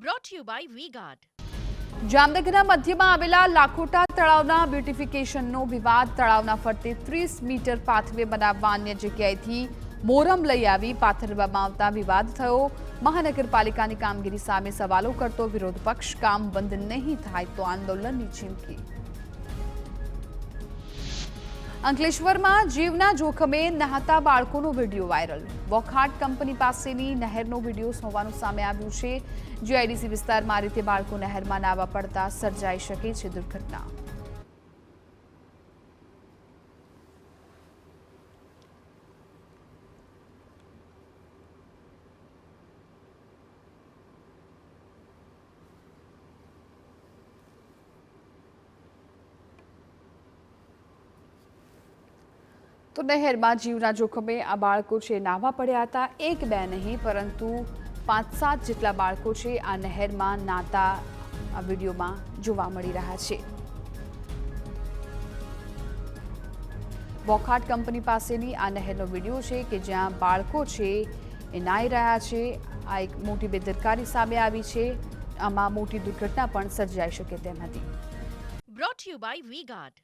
brought to you by V-Guard. જામનગરના મધ્યમાં આવેલા લાખોટા તળાવના બ્યુટિફિકેશનનો વિવાદ તળાવના ફરતે 30 મીટર પાથવે બનાવવા અન્ય જગ્યાએથી મોરમ લઈ આવી પાથરવામાં આવતા વિવાદ થયો. મહાનગરપાલિકાની કામગીરી સામે સવાલો કરતો વિરોધ પક્ષ કામ બંધ નહીં થાય તો આંદોલનની ચીમકી. અંકલેશ્વરમાં જીવના જોખમે નહાતા બાળકોનો વિડીયો વાયરલ. વોકહાર્ટ કંપની પાસેની નહેરનો વિડીયો હોવાનું સામે આવ્યું છે. જીઆઈડીસી વિસ્તારમાં આ રીતે બાળકો નહેરમાં નાહવા પડતા સર્જાઈ શકે છે દુર્ઘટના. તો નહેરમાં જીવના જોખમે આ બાળકો છે નાહવા પડ્યા હતા. એક બે નહીં પરંતુ 5-7 જેટલા બાળકો છે આ નહેરમાં નાતા આ વિડીયોમાં જોવા મળી રહ્યા છે. વોકહાર્ટ કંપની પાસેની આ નહેરનો વિડીયો છે કે જ્યાં બાળકો છે એ નાહી રહ્યા છે. આ એક મોટી બેદરકારી સામે આવી છે. આમાં મોટી દુર્ઘટના પણ સર્જાઈ શકે તેમ હતી. Brought to you by V-Guard.